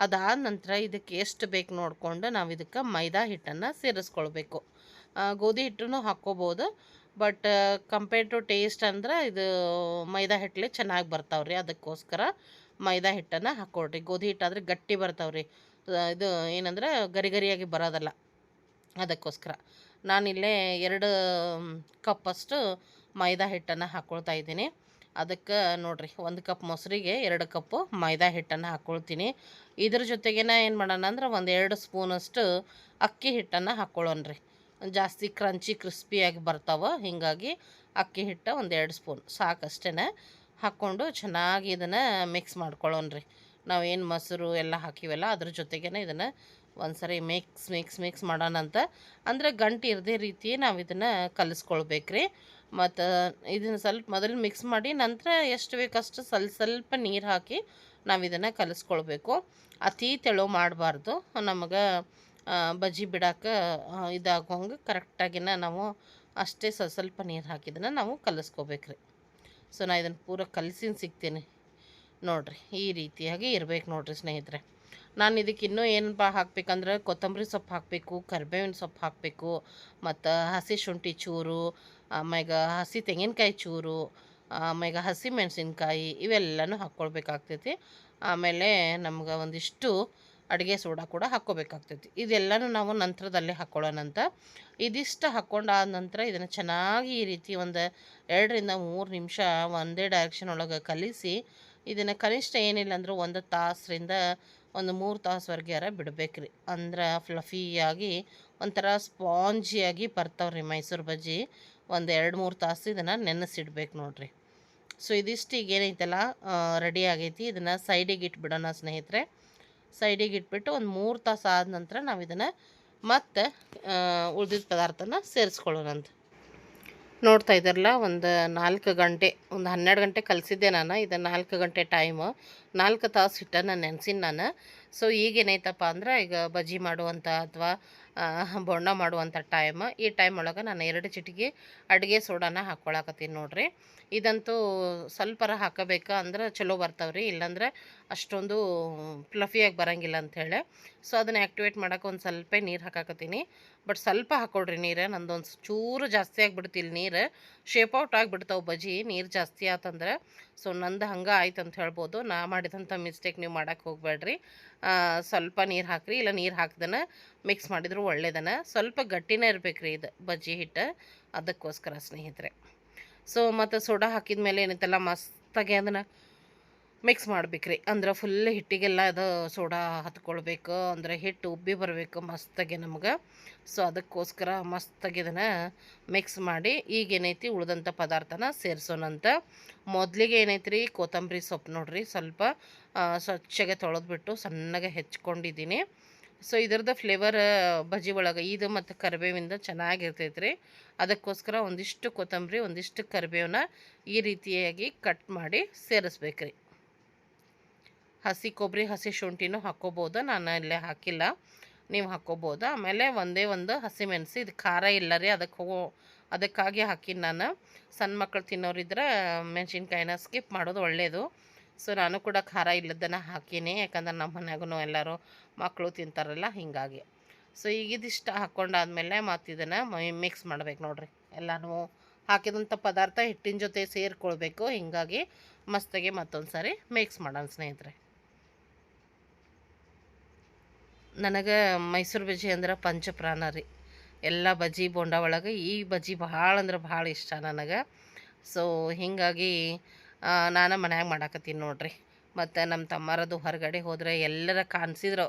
ಅದಾದ ನಂತರ ಇದಕ್ಕೆ ಎಷ್ಟು ಬೇಕು ನೋಡಿಕೊಂಡು ನಾವು ಇದಕ್ಕೆ ಮೈದಾ ಹಿಟ್ಟನ್ನು ಸೇರಿಸ್ಕೊಳ್ಬೇಕು. ಗೋಧಿ ಹಿಟ್ಟನ್ನು ಹಾಕ್ಕೋಬೋದು, ಬಟ್ ಕಂಪೇರ್ ಟು ಟೇಸ್ಟ್ ಅಂದ್ರೆ ಇದು ಮೈದಾ ಹಿಟ್ಟಲೆ ಚೆನ್ನಾಗಿ ಬರ್ತಾವ್ರಿ. ಅದಕ್ಕೋಸ್ಕರ ಮೈದಾ ಹಿಟ್ಟನ್ನು ಹಾಕ್ಕೊಳ್ರಿ. ಗೋಧಿ ಹಿಟ್ಟಾದರೆ ಗಟ್ಟಿ ಬರ್ತಾವ್ರಿ, ಇದು ಏನಂದ್ರೆ ಗರಿ ಗರಿಯಾಗಿ ಬರೋದಲ್ಲ. ಅದಕ್ಕೋಸ್ಕರ ನಾನಿಲ್ಲೇ 2 ಕಪ್ಪಷ್ಟು ಮೈದಾ ಹಿಟ್ಟನ್ನು ಹಾಕ್ಕೊಳ್ತಾ ಇದ್ದೀನಿ. ಅದಕ್ಕೆ ನೋಡಿರಿ, 1 ಕಪ್ ಮೊಸರಿಗೆ 2 ಕಪ್ಪು ಮೈದಾ ಹಿಟ್ಟನ್ನು ಹಾಕ್ಕೊಳ್ತೀನಿ. ಇದ್ರ ಜೊತೆಗೇನೆ ಏನು ಮಾಡೋಣ ಅಂದ್ರೆ 1-2 ಸ್ಪೂನಷ್ಟು ಅಕ್ಕಿ ಹಿಟ್ಟನ್ನು ಹಾಕ್ಕೊಳ್ಳೋಣ್ರಿ. ಜಾಸ್ತಿ ಕ್ರಂಚಿ ಕ್ರಿಸ್ಪಿಯಾಗಿ ಬರ್ತಾವೆ. ಹೀಗಾಗಿ ಅಕ್ಕಿ ಹಿಟ್ಟು 1-2 ಸ್ಪೂನ್ ಸಾಕಷ್ಟೇ ಹಾಕ್ಕೊಂಡು ಚೆನ್ನಾಗಿ ಇದನ್ನು ಮಿಕ್ಸ್ ಮಾಡ್ಕೊಳ್ಳೋಣ್ರಿ. ನಾವೇನು ಮೊಸರು ಎಲ್ಲ ಹಾಕಿವಲ್ಲ ಅದ್ರ ಜೊತೆಗೇ ಇದನ್ನು ಒಂದು ಸರಿ ಮಿಕ್ಸ್ ಮಾಡೋಣಂತ. ಅಂದರೆ ಗಂಟು ಇರದೇ ರೀತಿ ನಾವು ಇದನ್ನು ಕಲಿಸ್ಕೊಳ್ಬೇಕ್ರಿ. ಮತ್ತು ಇದನ್ನು ಸ್ವಲ್ಪ ಮೊದಲು ಮಿಕ್ಸ್ ಮಾಡಿ ನಂತರ ಎಷ್ಟು ಬೇಕಷ್ಟು ಸ್ವಲ್ಪ ನೀರು ಹಾಕಿ ನಾವು ಇದನ್ನು ಕಲಿಸ್ಕೊಳ್ಬೇಕು. ಅತಿ ತೆಳು ಮಾಡಬಾರ್ದು, ನಮಗೆ ಬಜ್ಜಿ ಬಿಡೋಕೆ ಇದಾಗೋಂಗೆ ಕರೆಕ್ಟಾಗಿನ ನಾವು ಅಷ್ಟೇ ಸ್ವಲ್ಪ ನೀರು ಹಾಕಿದ್ದನ್ನು ನಾವು ಕಲಿಸ್ಕೋಬೇಕ್ರಿ. ಸೊ ನಾನು ಇದನ್ನು ಪೂರ ಕಲಸಿನ ಸಿಗ್ತೀನಿ ನೋಡಿರಿ. ಈ ರೀತಿಯಾಗಿ ಇರಬೇಕು ನೋಡಿರಿ ಸ್ನೇಹಿತರೆ. ನಾನು ಇದಕ್ಕೆ ಇನ್ನೂ ಏನಪ್ಪ ಹಾಕಬೇಕಂದ್ರೆ ಕೊತ್ತಂಬರಿ ಸೊಪ್ಪು ಹಾಕಬೇಕು, ಕರಿಬೇವಿನ ಸೊಪ್ಪು ಹಾಕಬೇಕು, ಮತ್ತು ಹಸಿ ಶುಂಠಿ ಚೂರು, ಆಮ್ಯಾಗ ಹಸಿ ತೆಂಗಿನಕಾಯಿ ಚೂರು, ಆಮ್ಯಾಗ ಹಸಿ ಮೆಣಸಿನ್ಕಾಯಿ ಇವೆಲ್ಲನೂ ಹಾಕ್ಕೊಳ್ಬೇಕಾಗ್ತೈತಿ. ಆಮೇಲೆ ನಮ್ಗೆ ಒಂದಿಷ್ಟು ಅಡುಗೆ ಸೋಡಾ ಕೂಡ ಹಾಕ್ಕೋಬೇಕಾಗ್ತೈತಿ. ಇದೆಲ್ಲನೂ ನಾವು ನಂತರದಲ್ಲೇ ಹಾಕ್ಕೊಳ್ಳೋಣಂತ. ಇದಿಷ್ಟು ಹಾಕ್ಕೊಂಡಾದ ನಂತರ ಇದನ್ನು ಚೆನ್ನಾಗಿ ಈ ರೀತಿ ಒಂದು 2ರಿಂದ 3 ನಿಮಿಷ ಒಂದೇ ಡೈರೆಕ್ಷನ್ ಒಳಗೆ ಕಲಿಸಿ ಇದನ್ನು ಕನಿಷ್ಠ ಏನಿಲ್ಲ ಅಂದ್ರೆ 1 ತಾಸರಿಂದ ಒಂದು 3 ತಾಸುವರೆಗೆ ಬಿಡಬೇಕ್ರಿ. ಅಂದ್ರೆ ಫ್ಲಫಿಯಾಗಿ ಒಂಥರ ಸ್ಪಾಂಜಿಯಾಗಿ ಬರ್ತಾವ್ರಿ ಮೈಸೂರು ಬಜ್ಜಿ. ಒಂದು 2-3 ತಾಸು ಇದನ್ನು ನೆನೆಸಿಡ್ಬೇಕು ನೋಡಿರಿ. ಸೊ ಇದಿಷ್ಟು ಈಗ ಏನೈತಲ್ಲ ರೆಡಿ ಆಗೈತಿ. ಇದನ್ನು ಸೈಡಿಗೆ ಇಟ್ಬಿಡೋಣ ಸ್ನೇಹಿತರೆ. ಸೈಡಿಗೆ ಇಟ್ಬಿಟ್ಟು ಒಂದು 3 ತಾಸು ಆದ ನಂತರ ನಾವು ಇದನ್ನು ಮತ್ತೆ ಉಳಿದಿದ್ದ ಪದಾರ್ಥನ ಸೇರಿಸ್ಕೊಳ್ಳೋಣಂತ. ನೋಡ್ತಾ ಇದ್ದಾರಲ್ಲ, ಒಂದು 4 ಗಂಟೆ, ಒಂದು 12 ಗಂಟೆ ಕಲಿಸಿದ್ದೆ ನಾನು. ಇದು 4 ಗಂಟೆ ಟೈಮು, 4 ತಾಸು ಹಿಟ್ಟನ್ನು ನೆನೆಸಿನಿ ನಾನು. ಸೊ ಈಗೇನೈತಪ್ಪ ಅಂದ್ರೆ ಈಗ ಬಜ್ಜಿ ಮಾಡುವಂಥ ಅಥವಾ ಬೋಂಡ ಮಾಡುವಂಥ ಈ ಟೈಮ್ ಒಳಗೆ ನಾನು 2 ಚಿಟಿಕೆ ಅಡುಗೆ ಸೋಡಾನ ಹಾಕ್ಕೊಳಕತ್ತೀನಿ ನೋಡಿರಿ. ಇದಂತೂ ಸ್ವಲ್ಪರ ಹಾಕಬೇಕು ಅಂದ್ರೆ ಚಲೋ ಬರ್ತಾವ್ರಿ, ಇಲ್ಲಾಂದ್ರೆ ಅಷ್ಟೊಂದು ಫ್ಲಫಿಯಾಗಿ ಬರೋಂಗಿಲ್ಲ ಅಂಥೇಳಿ. ಸೊ ಅದನ್ನು ಆ್ಯಕ್ಟಿವೇಟ್ ಮಾಡೋಕೆ ಒಂದು ಸ್ವಲ್ಪ ನೀರು ಹಾಕಾಕತ್ತೀನಿ. ಬಟ್ ಸ್ವಲ್ಪ ಹಾಕ್ಕೊಳ್ರಿ ನೀರು. ನಂದೊಂದು ಚೂರು ಜಾಸ್ತಿ ಆಗಿಬಿಡ್ತಿಲ್ಲ ನೀರು, ಶೇಪ್ ಔಟ್ ಆಗಿಬಿಡ್ತಾವೆ ಬಜ್ಜಿ ನೀರು ಜಾಸ್ತಿ ಆತಂದ್ರೆ. ಸೊ ನಂದು ಹಂಗೆ ಆಯ್ತು ಅಂತ ಹೇಳ್ಬೋದು. ನಾ ಮಾಡಿದಂಥ ಮಿಸ್ಟೇಕ್ ನೀವು ಮಾಡೋಕ್ಕೆ ಹೋಗಬೇಡ್ರಿ. ಸ್ವಲ್ಪ ನೀರು ಹಾಕಿರಿ, ಇಲ್ಲ ನೀರು ಹಾಕ್ದನ ಮಿಕ್ಸ್ ಮಾಡಿದ್ರು ಒಳ್ಳೇದನ. ಸ್ವಲ್ಪ ಗಟ್ಟಿನೇ ಇರಬೇಕ್ರಿ ಇದು ಬಜ್ಜಿ ಹಿಟ್ಟು, ಅದಕ್ಕೋಸ್ಕರ ಸ್ನೇಹಿತರೆ. ಸೊ ಮತ್ತು ಸೋಡಾ ಹಾಕಿದ ಮೇಲೆ ಏನೈತಲ್ಲ ಮಸ್ತಾಗಿ ಅದನ್ನು ಮಿಕ್ಸ್ ಮಾಡ್ಬೇಕ್ರಿ. ಅಂದ್ರೆ ಫುಲ್ ಹಿಟ್ಟಿಗೆಲ್ಲ ಅದು ಸೋಡಾ ಹತ್ಕೊಳ್ಬೇಕು, ಅಂದರೆ ಹಿಟ್ಟು ಉಬ್ಬಿ ಬರಬೇಕು ಮಸ್ತಾಗಿ ನಮ್ಗೆ. ಸೊ ಅದಕ್ಕೋಸ್ಕರ ಮಸ್ತಾಗಿ ಇದನ್ನು ಮಿಕ್ಸ್ ಮಾಡಿ ಈಗೇನೈತಿ ಉಳಿದಂಥ ಪದಾರ್ಥನ ಸೇರಿಸೋಣಂತ. ಮೊದಲಿಗೆ ಏನೈತ್ರಿ ಕೊತ್ತಂಬರಿ ಸೊಪ್ಪು ನೋಡಿರಿ, ಸ್ವಲ್ಪ ಸ್ವಚ್ಛಗೆ ತೊಳೆದ್ಬಿಟ್ಟು ಸಣ್ಣಗೆ ಹೆಚ್ಕೊಂಡಿದ್ದೀನಿ. ಸೊ ಇದ್ರದ್ದು ಫ್ಲೇವರ್ ಬಜ್ಜಿ ಒಳಗೆ ಇದು ಮತ್ತು ಕರಿಬೇವಿಂದ ಚೆನ್ನಾಗಿರ್ತೈತ್ರಿ. ಅದಕ್ಕೋಸ್ಕರ ಒಂದಿಷ್ಟು ಕೊತ್ತಂಬರಿ, ಒಂದಿಷ್ಟು ಕರಿಬೇವನ್ನ ಈ ರೀತಿಯಾಗಿ ಕಟ್ ಮಾಡಿ ಸೇರಿಸ್ಬೇಕ್ರಿ. ಹಸಿ ಕೊಬ್ಬರಿ, ಹಸಿ ಶುಂಠಿನೂ ಹಾಕ್ಕೋಬೋದು, ನಾನು ಇಲ್ಲೇ ಹಾಕಿಲ್ಲ, ನೀವು ಹಾಕ್ಕೋಬೋದು. ಆಮೇಲೆ ಒಂದೇ ಒಂದು ಹಸಿಮೆಣಸು, ಇದು ಖಾರ ಇಲ್ಲ ರೀ, ಅದಕ್ಕಾಗಿ ಹಾಕಿನಿ ನಾನು. ಸಣ್ಣ ಮಕ್ಕಳು ತಿನ್ನೋರಿದ್ರೆ ಮೆಣಸಿನ್ಕಾಯಿನ ಸ್ಕಿಪ್ ಮಾಡೋದು ಒಳ್ಳೆಯದು. ಸೊ ನಾನು ಕೂಡ ಖಾರ ಇಲ್ಲದನ್ನು ಹಾಕೀನಿ, ಯಾಕಂದ್ರೆ ನಮ್ಮ ಮನ್ಯಾಗೂ ಎಲ್ಲರೂ ಮಕ್ಕಳು ತಿಂತಾರಲ್ಲ, ಹೀಗಾಗಿ. ಸೊ ಈಗ ಇದಿಷ್ಟು ಹಾಕ್ಕೊಂಡಾದ್ಮೇಲೆ ಮತ್ತು ಇದನ್ನು ಮಿಕ್ಸ್ ಮಾಡ್ಬೇಕು ನೋಡಿರಿ. ಎಲ್ಲನೂ ಹಾಕಿದಂಥ ಪದಾರ್ಥ ಹಿಟ್ಟಿನ ಜೊತೆ ಸೇರಿಕೊಳ್ಬೇಕು. ಹೀಗಾಗಿ ಮಸ್ತಾಗಿ ಮತ್ತೊಂದು ಸಾರಿ ಮಿಕ್ಸ್ ಮಾಡೋಣ ಸ್ನೇಹಿತರೆ. ನನಗೆ ಮೈಸೂರು ಬಜ್ಜಿ ಅಂದ್ರೆ ಪಂಚಪ್ರಾಣ ರೀ. ಎಲ್ಲ ಬಜ್ಜಿ ಬೋಂಡ ಒಳಗೆ ಈ ಬಜ್ಜಿ ಭಾಳ ಅಂದ್ರೆ ಭಾಳ ಇಷ್ಟ ನನಗೆ. ಸೊ ಹೀಗಾಗಿ ನಾನು ಮನ್ಯಾಗ ಮಾಡಾಕತ್ತೀನಿ ನೋಡಿರಿ. ಮತ್ತು ನಮ್ಮ ತಮ್ಮರದು ಹೊರಗಡೆ ಹೋದರೆ ಎಲ್ಲರ ಕಾಣಿಸಿದ್ರು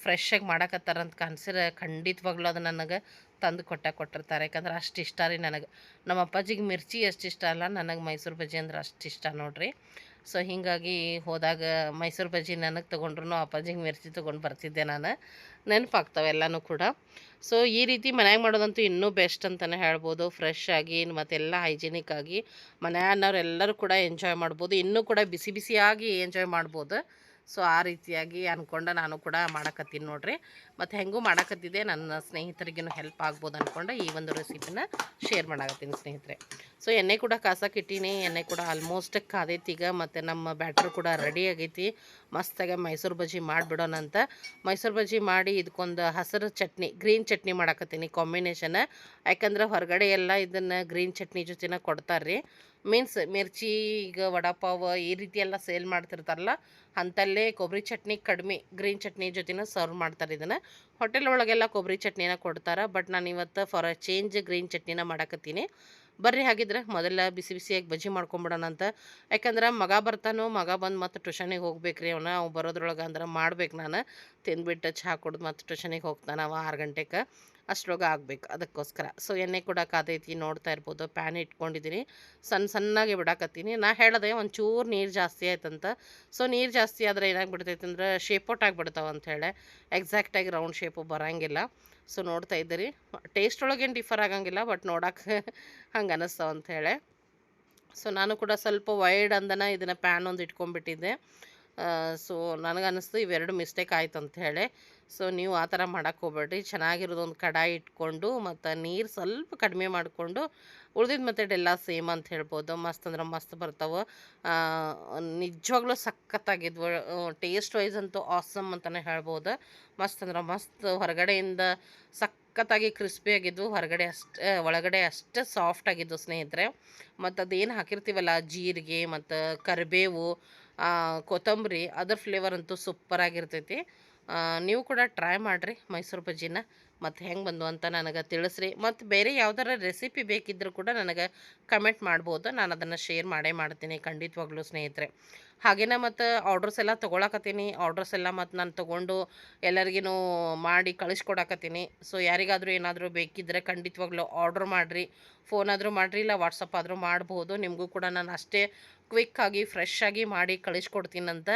ಫ್ರೆಶ್ಶಾಗಿ ಮಾಡಾಕತ್ತಾರಂತ ಕಾಣಿಸಿದ್ರೆ ಖಂಡಿತವಾಗ್ಲೂ ಅದು ನನಗೆ ತಂದು ಕೊಟ್ಟಿರ್ತಾರೆ. ಯಾಕಂದ್ರೆ ಅಷ್ಟು ಇಷ್ಟ ರೀ ನನಗೆ. ನಮ್ಮ ಅಪ್ಪಾಜಿಗೆ ಮಿರ್ಚಿ ಎಷ್ಟು ಇಷ್ಟ ಅಲ್ಲ, ನನಗೆ ಮೈಸೂರು ಬಜ್ಜಿ ಅಂದ್ರೆ ಅಷ್ಟು ಇಷ್ಟ ನೋಡಿರಿ. ಸೊ ಹೀಗಾಗಿ ಹೋದಾಗ ಮೈಸೂರು ಬಜ್ಜಿ ನನಗೆ ತೊಗೊಂಡ್ರು ಅಪ್ಪಾಜಿಗೆ ಮಿರ್ಚಿ ತೊಗೊಂಡು ಬರ್ತಿದ್ದೆ ನಾನು. ನೆನಪಾಗ್ತಾವೆ ಎಲ್ಲನೂ ಕೂಡ. ಸೊ ಈ ರೀತಿ ಮನ್ಯಾಗ ಮಾಡೋದಂತೂ ಇನ್ನೂ ಬೆಸ್ಟ್ ಅಂತಲೇ ಹೇಳ್ಬೋದು. ಫ್ರೆಶ್ ಆಗಿ ಮತ್ತೆಲ್ಲ ಹೈಜಿನಿಕ್ ಆಗಿ ಮನೆಯವ್ರೆಲ್ಲರೂ ಕೂಡ ಎಂಜಾಯ್ ಮಾಡ್ಬೋದು, ಇನ್ನೂ ಕೂಡ ಬಿಸಿ ಬಿಸಿಯಾಗಿ ಎಂಜಾಯ್ ಮಾಡ್ಬೋದು. ಸೊ ಆ ರೀತಿಯಾಗಿ ಅಂದ್ಕೊಂಡು ನಾನು ಕೂಡ ಮಾಡಕತ್ತೀನಿ ನೋಡಿರಿ. ಮತ್ತು ಹೆಂಗೂ ಮಾಡಕತ್ತಿದ್ದೆ, ನನ್ನ ಸ್ನೇಹಿತರಿಗೂ ಹೆಲ್ಪ್ ಆಗ್ಬೋದು ಅಂದ್ಕೊಂಡು ಈ ಒಂದು ರೆಸಿಪಿನ ಶೇರ್ ಮಾಡಾಕತ್ತೀನಿ ಸ್ನೇಹಿತರೆ. ಸೊ ಎಣ್ಣೆ ಕೂಡ ಕಾಸಕ್ಕೆ ಇಟ್ಟೀನಿ, ಎಣ್ಣೆ ಕೂಡ ಆಲ್ಮೋಸ್ಟ್ ಕಾದೈತಿ ಈಗ. ಮತ್ತು ನಮ್ಮ ಬ್ಯಾಟ್ರ್ ಕೂಡ ರೆಡಿ ಆಗೈತಿ. ಮಸ್ತಾಗಿ ಮೈಸೂರು ಬಜ್ಜಿ ಮಾಡಿಬಿಡೋಣಂತ. ಮೈಸೂರು ಬಜ್ಜಿ ಮಾಡಿ ಇದಕ್ಕೊಂದು ಹಸಿರು ಚಟ್ನಿ, ಗ್ರೀನ್ ಚಟ್ನಿ ಮಾಡಾಕತ್ತೀನಿ ಕಾಂಬಿನೇಷನ್. ಯಾಕಂದ್ರೆ ಹೊರಗಡೆ ಎಲ್ಲ ಇದನ್ನು ಗ್ರೀನ್ ಚಟ್ನಿ ಜೊತೆನ ಕೊಡ್ತಾರೆ. ಮೀನ್ಸ್ ಮಿರ್ಚಿ, ಈಗ ವಡಾಪಾವ್ ಈ ರೀತಿ ಎಲ್ಲ ಸೇಲ್ ಮಾಡ್ತಿರ್ತಾರಲ್ಲ, ಅಂಥಲ್ಲೇ ಕೊಬ್ಬರಿ ಚಟ್ನಿ ಕಡಿಮೆ ಗ್ರೀನ್ ಚಟ್ನಿ ಜೊತೆನ ಸರ್ವ್ ಮಾಡ್ತಾರೆ. ಇದನ್ನು ಹೋಟೆಲ್ ಒಳಗೆಲ್ಲ ಕೊಬ್ಬರಿ ಚಟ್ನಿನ ಕೊಡ್ತಾರೆ. ಬಟ್ ನಾನು ಇವತ್ತು ಫಾರ್ ಅ ಚೇಂಜ್ ಗ್ರೀನ್ ಚಟ್ನಿನ ಮಾಡಾಕತ್ತೀನಿ. ಬರ್ರಿ ಹಾಗಿದ್ರೆ ಮೊದಲ ಬಿಸಿ ಬಿಸಿಯಾಗಿ ಬಜ್ಜಿ ಮಾಡ್ಕೊಂಬಿಡೋಣ ಅಂತ. ಯಾಕಂದ್ರೆ ಮಗ ಮಗ ಬಂದು ಮತ್ತು ಟ್ಯೂಷನಿಗೆ ಹೋಗ್ಬೇಕ್ರಿ. ಅವು ಬರೋದ್ರೊಳಗೆ ಅಂದ್ರೆ ಮಾಡ್ಬೇಕು. ನಾನು ತಿಂದ್ಬಿಟ್ಟು ಚಹಾ ಕುಡ್ದು ಮತ್ತು ಟ್ಯೂಷನಿಗೆ ಹೋಗ್ತಾನೆ 6 ಗಂಟೆಗೆ, ಅಷ್ಟರೊಳಗೆ ಆಗ್ಬೇಕು. ಅದಕ್ಕೋಸ್ಕರ ಸೊ ಎಣ್ಣೆ ಕೂಡ ಕಾದೈತಿ, ನೋಡ್ತಾ ಇರ್ಬೋದು. ಪ್ಯಾನ್ ಇಟ್ಕೊಂಡಿದ್ದೀನಿ, ಸಣ್ಣಗೆ ಬಿಡಾಕತ್ತೀನಿ. ನಾ ಹೇಳಿದೆ ಒಂಚೂರು ನೀರು ಜಾಸ್ತಿ ಆಯ್ತಂತ. ಸೊ ನೀರು ಜಾಸ್ತಿ ಆದರೆ ಏನಾಗ್ಬಿಡ್ತೈತೆ ಅಂದ್ರೆ ಶೇಪ್ ಔಟ್ ಆಗಿಬಿಡ್ತಾವೆ ಅಂಥೇಳಿ, ಎಕ್ಸಾಕ್ಟಾಗಿ ರೌಂಡ್ ಶೇಪು ಬರೋಂಗಿಲ್ಲ. ಸೊ ನೋಡ್ತಾ ಇದ್ದೀರಿ, ಟೇಸ್ಟ್ ಒಳಗೇನು ಡಿಫರ್ ಆಗಂಗಿಲ್ಲ, ಬಟ್ ನೋಡೋಕೆ ಹಂಗೆ ಅನ್ನಿಸ್ತಾವೆ ಅಂಥೇಳಿ. ಸೊ ನಾನು ಕೂಡ ಸ್ವಲ್ಪ ವೈಡ್ ಅಂದನ ಇದನ್ನು ಪ್ಯಾನ್ ಒಂದು ಇಟ್ಕೊಂಡ್ಬಿಟ್ಟಿದ್ದೆ. ಸೊ ನನಗನ್ನಿಸ್ತು ಇವೆರಡು ಮಿಸ್ಟೇಕ್ ಆಯ್ತು ಅಂತ ಹೇಳಿ. ಸೊ ನೀವು ಆ ಥರ ಮಾಡೋಕ್ಕೆ ಹೋಗ್ಬೇಡ್ರಿ. ಚೆನ್ನಾಗಿರೋದೊಂದು ಕಡಾಯಿ ಇಟ್ಕೊಂಡು ಮತ್ತು ನೀರು ಸ್ವಲ್ಪ ಕಡಿಮೆ ಮಾಡಿಕೊಂಡು ಉಳ್ದಿದ್ದು ಮೆಥಡ್ ಎಲ್ಲ ಸೇಮ್ ಅಂತ ಹೇಳ್ಬೋದು. ಮಸ್ತ್ ಅಂದ್ರೆ ಮಸ್ತ್ ಬರ್ತಾವೆ. ನಿಜವಾಗ್ಲೂ ಸಖತ್ತಾಗಿದ್ವು. ಟೇಸ್ಟ್ ವೈಸ್ ಅಂತೂ ಆಸಮ್ ಅಂತಲೇ ಹೇಳ್ಬೋದು. ಮಸ್ತ್ ಅಂದ್ರೆ ಮಸ್ತ್ ಹೊರಗಡೆಯಿಂದ ಸಖತ್ತಾಗಿ ಕ್ರಿಸ್ಪಿಯಾಗಿದ್ವು, ಒಳಗಡೆ ಅಷ್ಟೇ ಸಾಫ್ಟ್ ಆಗಿದ್ವು ಸ್ನೇಹಿತರೆ. ಮತ್ತು ಅದೇನು ಹಾಕಿರ್ತೀವಲ್ಲ ಜೀರಿಗೆ ಮತ್ತು ಕರಿಬೇವು, ಕೊತ್ತಂಬರಿ, ಅದರ ಫ್ಲೇವರ್ ಅಂತೂ ಸೂಪರಾಗಿರ್ತೈತಿ. ನೀವು ಕೂಡ ಟ್ರೈ ಮಾಡಿರಿ ಮೈಸೂರು ಬಜ್ಜಿನ. ಮತ್ತು ಹೆಂಗೆ ಬಂದು ಅಂತ ನನಗೆ ತಿಳಿಸ್ರಿ. ಮತ್ತು ಬೇರೆ ಯಾವ್ದಾರ ರೆಸಿಪಿ ಬೇಕಿದ್ದರೂ ಕೂಡ ನನಗೆ ಕಮೆಂಟ್ ಮಾಡ್ಬೋದು. ನಾನು ಅದನ್ನು ಶೇರ್ ಮಾಡೇ ಮಾಡ್ತೀನಿ ಖಂಡಿತವಾಗ್ಲೂ ಸ್ನೇಹಿತರೆ. ಹಾಗೇನ ಮತ್ತು ಆರ್ಡ್ರಸ್ ಎಲ್ಲ ತೊಗೊಳಕತ್ತೀನಿ. ಆರ್ಡ್ರಸ್ ಎಲ್ಲ ಮತ್ತು ನಾನು ತೊಗೊಂಡು ಎಲ್ಲರಿಗೂ ಮಾಡಿ ಕಳಿಸ್ಕೊಡಕತ್ತೀನಿ. ಸೊ ಯಾರಿಗಾದರೂ ಏನಾದರೂ ಬೇಕಿದ್ದರೆ ಖಂಡಿತವಾಗ್ಲೂ ಆರ್ಡ್ರ್ ಮಾಡಿರಿ. ಫೋನ್ ಆದರೂ ಮಾಡಿರಿ, ಇಲ್ಲ ವಾಟ್ಸಪ್ ಆದರೂ ಮಾಡ್ಬೋದು. ನಿಮಗೂ ಕೂಡ ನಾನು ಅಷ್ಟೇ ಕ್ವಿಕ್ಕಾಗಿ ಫ್ರೆಶ್ಶಾಗಿ ಮಾಡಿ ಕಳಿಸ್ಕೊಡ್ತೀನಂತ.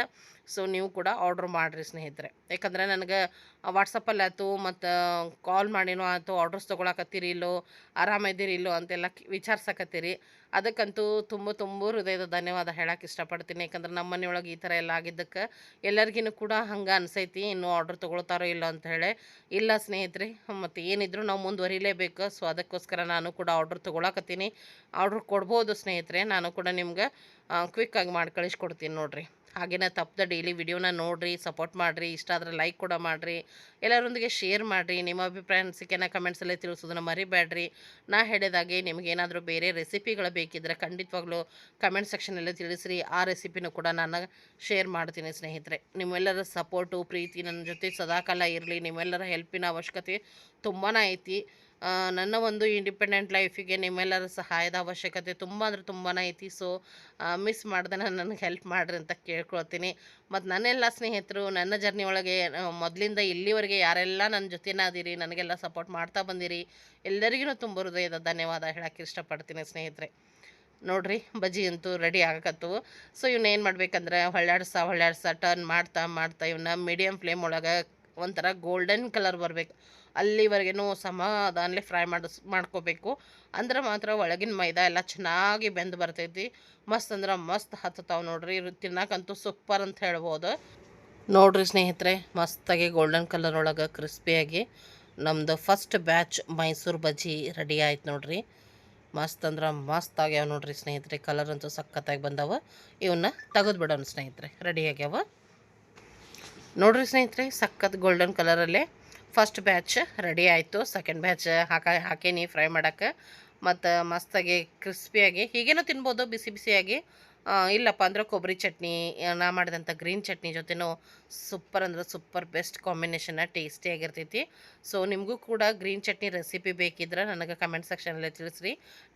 ಸೊ ನೀವು ಕೂಡ ಆರ್ಡ್ರ್ ಮಾಡಿರಿ ಸ್ನೇಹಿತರೆ. ಯಾಕಂದರೆ ನನಗೆ ವಾಟ್ಸಪ್ಪಲ್ಲಿ ಆಯ್ತು ಮತ್ತು ಕಾಲ್ ಮಾಡಿನೋ ಆಯ್ತು, ಆರ್ಡ್ರಸ್ ತೊಗೊಳಕತ್ತೀರಿ ಇಲ್ಲೋ, ಆರಾಮಿದ್ದೀರಿ ಇಲ್ಲೋ ಅಂತೆಲ್ಲ ವಿಚಾರಿಸಕತ್ತೀರಿ. ಅದಕ್ಕಂತೂ ತುಂಬ ಹೃದಯದ ಧನ್ಯವಾದ ಹೇಳಕ್ಕೆ ಇಷ್ಟಪಡ್ತೀನಿ. ಯಾಕಂದ್ರೆ ನಮ್ಮ ಮನೆಯೊಳಗೆ ಈ ಥರ ಎಲ್ಲ ಆಗಿದ್ದಕ್ಕೆ ಎಲ್ಲರಿಗೂ ಕೂಡ ಹಂಗೆ ಅನಿಸೈತಿ, ಇನ್ನೂ ಆರ್ಡ್ರ್ ತೊಗೊಳ್ತಾರೋ ಇಲ್ಲೋ ಅಂತ ಹೇಳಿ. ಇಲ್ಲ ಸ್ನೇಹಿತರೆ, ಮತ್ತು ಏನಿದ್ರು ನಾವು ಮುಂದುವರಿಲೇಬೇಕು. ಸೊ ಅದಕ್ಕೋಸ್ಕರ ನಾನು ಕೂಡ ಆರ್ಡ್ರ್ ತೊಗೊಳಕತ್ತೀನಿ. ಆರ್ಡ್ರ್ ಕೊಡ್ಬೋದು ಸ್ನೇಹಿತರೆ. ನಾನು ಕೂಡ ನಿಮ್ಗೆ ಕ್ವಿಕ್ಕಾಗಿ ಮಾಡಿ ಕಳಿಸ್ಕೊಡ್ತೀನಿ ನೋಡಿರಿ. ಹಾಗೇನ ತಪ್ಪದೆ ಡೈಲಿ ವಿಡಿಯೋನ ನೋಡಿರಿ, ಸಪೋರ್ಟ್ ಮಾಡಿರಿ. ಇಷ್ಟ ಆದರೆ ಲೈಕ್ ಕೂಡ ಮಾಡಿರಿ, ಎಲ್ಲರೊಂದಿಗೆ ಶೇರ್ ಮಾಡಿರಿ. ನಿಮ್ಮ ಅಭಿಪ್ರಾಯ ಅನಿಸಿಕೆನ ಕಮೆಂಟ್ಸಲ್ಲೇ ತಿಳಿಸೋದನ್ನು ಮರಿಬೇಡ್ರಿ. ನಾ ಹೇಳಿದಾಗೆ ನಿಮಗೇನಾದರೂ ಬೇರೆ ರೆಸಿಪಿಗಳು ಬೇಕಿದ್ದರೆ ಖಂಡಿತವಾಗ್ಲೂ ಕಮೆಂಟ್ ಸೆಕ್ಷನಲ್ಲಿ ತಿಳಿಸ್ರಿ. ಆ ರೆಸಿಪಿನೂ ಕೂಡ ನಾನು ಶೇರ್ ಮಾಡ್ತೀನಿ ಸ್ನೇಹಿತರೆ. ನಿಮ್ಮೆಲ್ಲರ ಸಪೋರ್ಟು, ಪ್ರೀತಿ ನನ್ನ ಜೊತೆ ಸದಾಕಾಲ ಇರಲಿ. ನಿಮ್ಮೆಲ್ಲರ ಹೆಲ್ಪಿನ ಅವಶ್ಯಕತೆ ತುಂಬಾ ಐತಿ. ನನ್ನ ಒಂದು ಇಂಡಿಪೆಂಡೆಂಟ್ ಲೈಫಿಗೆ ನಿಮ್ಮೆಲ್ಲರ ಸಹಾಯದ ಅವಶ್ಯಕತೆ ತುಂಬ ಅಂದರೆ ತುಂಬಾ ಐತಿ. ಸೊ ಮಿಸ್ ಮಾಡ್ದೆ ನನಗೆ ಹೆಲ್ಪ್ ಮಾಡಿರಿ ಅಂತ ಕೇಳ್ಕೊಳ್ತೀನಿ. ಮತ್ತು ನನ್ನೆಲ್ಲ ಸ್ನೇಹಿತರು ನನ್ನ ಜರ್ನಿ ಒಳಗೆ ಮೊದಲಿಂದ ಇಲ್ಲಿವರೆಗೆ ಯಾರೆಲ್ಲ ನನ್ನ ಜೊತೆನೇ ಅದೀರಿ, ನನಗೆಲ್ಲ ಸಪೋರ್ಟ್ ಮಾಡ್ತಾ ಬಂದಿರಿ, ಎಲ್ಲರಿಗೂ ತುಂಬ ಹೃದಯದ ಧನ್ಯವಾದ ಹೇಳೋಕ್ಕೆ ಇಷ್ಟಪಡ್ತೀನಿ ಸ್ನೇಹಿತರೆ. ನೋಡಿರಿ ಬಜ್ಜಿ ಅಂತೂ ರೆಡಿ ಆಗಕತ್ತವು. ಸೊ ಇವನ್ನೇನು ಮಾಡ್ಬೇಕಂದ್ರೆ ಹೊಳ್ಯಾಡ್ಸ ಟರ್ನ್ ಮಾಡ್ತಾ ಇವನ್ನ ಮೀಡಿಯಮ್ ಫ್ಲೇಮ್ ಒಳಗೆ ಒಂಥರ ಗೋಲ್ಡನ್ ಕಲರ್ ಬರಬೇಕು ಅಲ್ಲಿವರೆಗೂ ಸಮಾಧಾನಲೆ ಫ್ರೈ ಮಾಡ್ಕೋಬೇಕು. ಅಂದ್ರೆ ಮಾತ್ರ ಒಳಗಿನ ಮೈದಾ ಎಲ್ಲ ಚೆನ್ನಾಗಿ ಬೆಂದು ಬರ್ತೈತಿ. ಮಸ್ತ್ ಅಂದ್ರೆ ಮಸ್ತ್ ಹತ್ತತಾವೆ ನೋಡ್ರಿ. ತಿನ್ನಕ್ಕಂತೂ ಸೂಪರ್ ಅಂತ ಹೇಳ್ಬೋದು. ನೋಡಿರಿ ಸ್ನೇಹಿತರೆ, ಮಸ್ತಾಗಿ ಗೋಲ್ಡನ್ ಕಲರ್ ಒಳಗೆ ಕ್ರಿಸ್ಪಿಯಾಗಿ ನಮ್ಮದು ಫಸ್ಟ್ ಬ್ಯಾಚ್ ಮೈಸೂರು ಬಜ್ಜಿ ರೆಡಿ ಆಯ್ತು ನೋಡ್ರಿ. ಮಸ್ತ್ ಅಂದ್ರೆ ಮಸ್ತ್ ಆಗ್ಯಾವ ನೋಡ್ರಿ ಸ್ನೇಹಿತರೆ. ಕಲರ್ ಅಂತೂ ಸಖತ್ತಾಗಿ ಬಂದವ. ಇವನ್ನ ತೆಗೆದು ಬಿಡೋಣ ಸ್ನೇಹಿತರೆ. ರೆಡಿ ಆಗ್ಯಾವ ನೋಡಿರಿ ಸ್ನೇಹಿತರೆ. ಸಖತ್ ಗೋಲ್ಡನ್ ಕಲರಲ್ಲೇ ಫಸ್ಟ್ ಬ್ಯಾಚ್ ರೆಡಿ ಆಯಿತು. ಸೆಕೆಂಡ್ ಬ್ಯಾಚ್ ಹಾಕೀನಿ ಫ್ರೈ ಮಾಡೋಕ್ಕೆ. ಮತ್ತು ಮಸ್ತಾಗಿ ಕ್ರಿಸ್ಪಿಯಾಗಿ ಹೀಗೇನೂ ತಿನ್ಬೋದು ಬಿಸಿಯಾಗಿ. ಇಲ್ಲಪ್ಪ ಅಂದ್ರೆ ಕೊಬ್ಬರಿ ಚಟ್ನಿ, ನಾ ಮಾಡಿದಂಥ ಗ್ರೀನ್ ಚಟ್ನಿ ಜೊತೆನೂ ಸೂಪರ್ ಅಂದ್ರೆ ಸೂಪರ್ ಬೆಸ್ಟ್ ಕಾಂಬಿನೇಷನ್ನ, ಟೇಸ್ಟಿಯಾಗಿರ್ತೈತಿ. ಸೊ ನಿಮಗೂ ಕೂಡ ಗ್ರೀನ್ ಚಟ್ನಿ ರೆಸಿಪಿ ಬೇಕಿದ್ರೆ ನನಗೆ ಕಮೆಂಟ್ ಸೆಕ್ಷನಲ್ಲಿ ತಿಳಿಸ್ರಿ.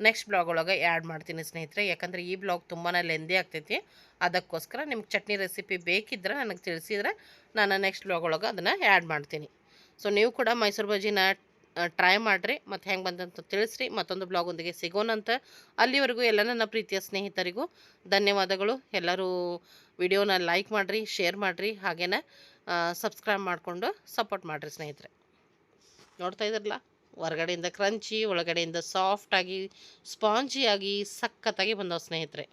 ನೆಕ್ಸ್ಟ್ ಬ್ಲಾಗ್ ಒಳಗೆ ಆ್ಯಡ್ ಮಾಡ್ತೀನಿ ಸ್ನೇಹಿತರೆ. ಯಾಕಂದರೆ ಈ ಬ್ಲಾಗ್ ತುಂಬಾ ಲೆಂದಿ ಆಗ್ತೈತಿ. ಅದಕ್ಕೋಸ್ಕರ ನಿಮ್ಗೆ ಚಟ್ನಿ ರೆಸಿಪಿ ಬೇಕಿದ್ರೆ ನನಗೆ ತಿಳಿಸಿದ್ರೆ ನಾನು ನೆಕ್ಸ್ಟ್ ಬ್ಲಾಗ್ ಒಳಗೆ ಅದನ್ನು ಆ್ಯಡ್ ಮಾಡ್ತೀನಿ. ಸೊ ನೀವು ಕೂಡ ಮೈಸೂರು ಬಜ್ಜಿನ ಟ್ರೈ ಮಾಡಿರಿ ಮತ್ತು ಹೆಂಗೆ ಬಂದಂತ ತಿಳಿಸ್ರಿ. ಮತ್ತೊಂದು ಬ್ಲಾಗೊಂದಿಗೆ ಸಿಗೋಣಂತ. ಅಲ್ಲಿವರೆಗೂ ಎಲ್ಲ ನನ್ನ ಪ್ರೀತಿಯ ಸ್ನೇಹಿತರಿಗೂ ಧನ್ಯವಾದಗಳು. ಎಲ್ಲರೂ ವಿಡಿಯೋನ ಲೈಕ್ ಮಾಡಿರಿ, ಶೇರ್ ಮಾಡಿರಿ, ಹಾಗೇನ ಸಬ್ಸ್ಕ್ರೈಬ್ ಮಾಡಿಕೊಂಡು ಸಪೋರ್ಟ್ ಮಾಡಿರಿ ಸ್ನೇಹಿತರೆ. ನೋಡ್ತಾ ಇದ್ರಲ್ಲ, ಹೊರಗಡೆಯಿಂದ ಕ್ರಂಚಿ, ಒಳಗಡೆಯಿಂದ ಸಾಫ್ಟಾಗಿ ಸ್ಪಾಂಜಿಯಾಗಿ ಸಖತ್ತಾಗಿ ಬಂದವು ಸ್ನೇಹಿತರೆ.